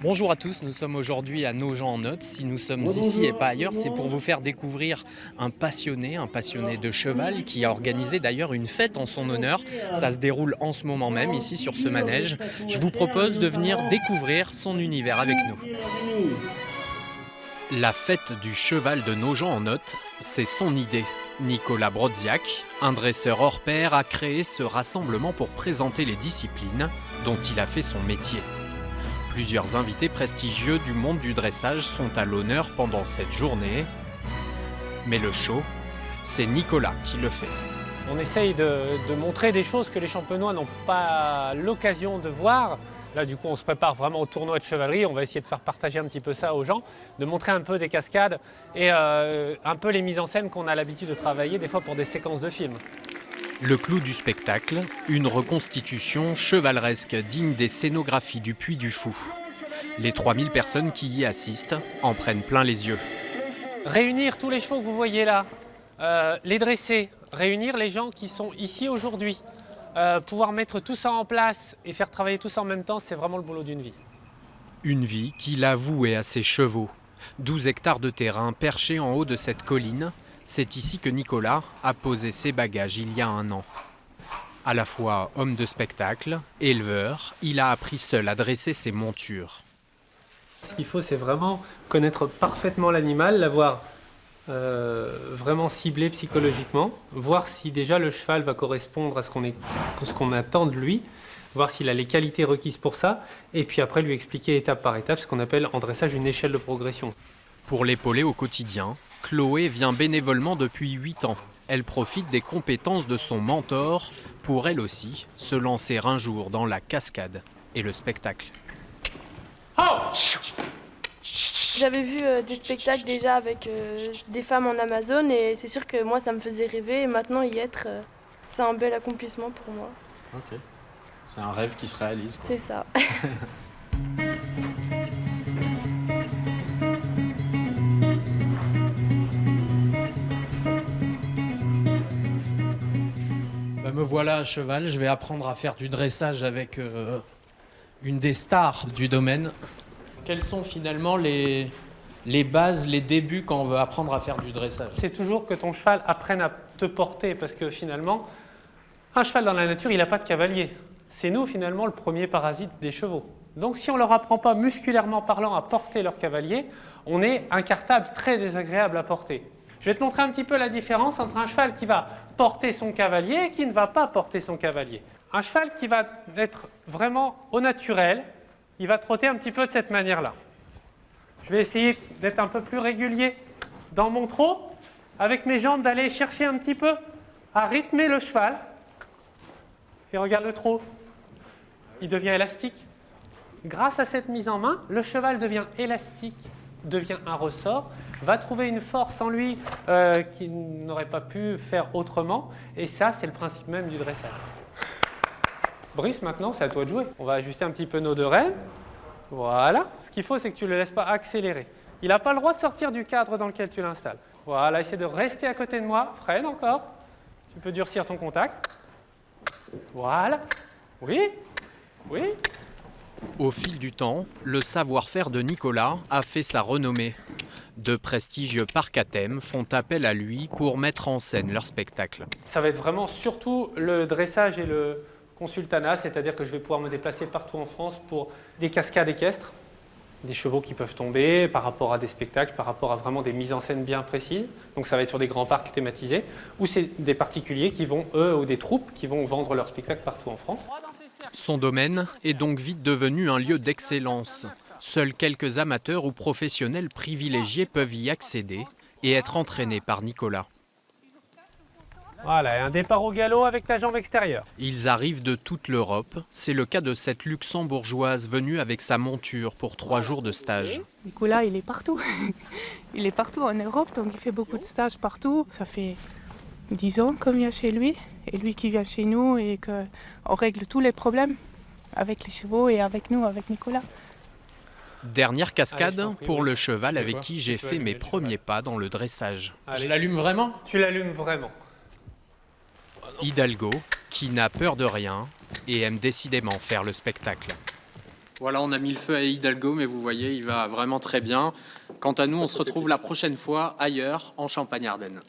Bonjour à tous, nous sommes aujourd'hui à Nogent-en-Othe. Si nous sommes ici et pas ailleurs, c'est pour vous faire découvrir un passionné de cheval qui a organisé d'ailleurs une fête en son honneur. Ça se déroule en ce moment même ici sur ce manège. Je vous propose de venir découvrir son univers avec nous. La fête du cheval de Nogent-en-Othe, c'est son idée. Nicolas Brodziak, un dresseur hors pair, a créé ce rassemblement pour présenter les disciplines dont il a fait son métier. Plusieurs invités prestigieux du monde du dressage sont à l'honneur pendant cette journée. Mais le show, c'est Nicolas qui le fait. On essaye de montrer des choses que les champenois n'ont pas l'occasion de voir. Là, du coup, on se prépare vraiment au tournoi de chevalerie. On va essayer de faire partager un petit peu ça aux gens, de montrer un peu des cascades et un peu les mises en scène qu'on a l'habitude de travailler des fois pour des séquences de films. Le clou du spectacle, une reconstitution chevaleresque digne des scénographies du Puy du Fou. Les 3000 personnes qui y assistent en prennent plein les yeux. Réunir tous les chevaux que vous voyez là, les dresser, réunir les gens qui sont ici aujourd'hui, pouvoir mettre tout ça en place et faire travailler tout ça en même temps, c'est vraiment le boulot d'une vie. Une vie qu'il a vouée à ses chevaux. 12 hectares de terrain perchés en haut de cette colline. C'est ici que Nicolas a posé ses bagages il y a un an. À la fois homme de spectacle, éleveur, il a appris seul à dresser ses montures. Ce qu'il faut, c'est vraiment connaître parfaitement l'animal, l'avoir vraiment ciblé psychologiquement, voir si déjà le cheval va correspondre à ce qu'on attend de lui, voir s'il a les qualités requises pour ça, et puis après lui expliquer étape par étape ce qu'on appelle en dressage une échelle de progression. Pour l'épauler au quotidien, Chloé vient bénévolement depuis 8 ans. Elle profite des compétences de son mentor pour elle aussi se lancer un jour dans la cascade et le spectacle. J'avais vu des spectacles déjà avec des femmes en Amazone et c'est sûr que moi ça me faisait rêver et maintenant y être, c'est un bel accomplissement pour moi. Ok, c'est un rêve qui se réalise, quoi. C'est ça. Me voilà à cheval, je vais apprendre à faire du dressage avec une des stars du domaine. Quelles sont finalement les bases, les débuts quand on veut apprendre à faire du dressage? C'est toujours que ton cheval apprenne à te porter parce que finalement, un cheval dans la nature, il n'a pas de cavalier. C'est nous finalement le premier parasite des chevaux. Donc si on ne leur apprend pas musculairement parlant à porter leur cavalier, on est incartable, très désagréable à porter. Je vais te montrer un petit peu la différence entre un cheval qui va porter son cavalier et qui ne va pas porter son cavalier. Un cheval qui va être vraiment au naturel, il va trotter un petit peu de cette manière-là. Je vais essayer d'être un peu plus régulier dans mon trot, avec mes jambes, d'aller chercher un petit peu à rythmer le cheval. Et regarde le trot, il devient élastique. Grâce à cette mise en main, le cheval devient élastique, devient un ressort, va trouver une force en lui qu'il n'aurait pas pu faire autrement. Et ça, c'est le principe même du dressage. Brice, maintenant, c'est à toi de jouer. On va ajuster un petit peu nos deux rênes. Voilà. Ce qu'il faut, c'est que tu ne le laisses pas accélérer. Il n'a pas le droit de sortir du cadre dans lequel tu l'installes. Voilà, essaie de rester à côté de moi. Freine encore. Tu peux durcir ton contact. Voilà. Oui. Oui. Au fil du temps, le savoir-faire de Nicolas a fait sa renommée. De prestigieux parcs à thème font appel à lui pour mettre en scène leur spectacle. Ça va être vraiment surtout le dressage et le consultanat, c'est-à-dire que je vais pouvoir me déplacer partout en France pour des cascades équestres, des chevaux qui peuvent tomber par rapport à des spectacles, par rapport à vraiment des mises en scène bien précises. Donc ça va être sur des grands parcs thématisés, ou c'est des particuliers qui vont, eux, ou des troupes qui vont vendre leurs spectacles partout en France. Son domaine est donc vite devenu un lieu d'excellence. Seuls quelques amateurs ou professionnels privilégiés peuvent y accéder et être entraînés par Nicolas. Voilà, et un départ au galop avec ta jambe extérieure. Ils arrivent de toute l'Europe. C'est le cas de cette luxembourgeoise venue avec sa monture pour 3 jours de stage. Nicolas, il est partout. Il est partout en Europe, donc il fait beaucoup de stages partout. Ça fait 10 ans qu'on vient chez lui, et lui qui vient chez nous, et qu'on règle tous les problèmes avec les chevaux et avec nous, avec Nicolas. Dernière cascade pour le cheval avec qui j'ai fait mes premiers pas dans le dressage. Allez. Je l'allume vraiment? Tu l'allumes vraiment. Hidalgo, qui n'a peur de rien et aime décidément faire le spectacle. Voilà, on a mis le feu à Hidalgo, mais vous voyez, il va vraiment très bien. Quant à nous, on se retrouve la prochaine fois ailleurs, en Champagne-Ardenne.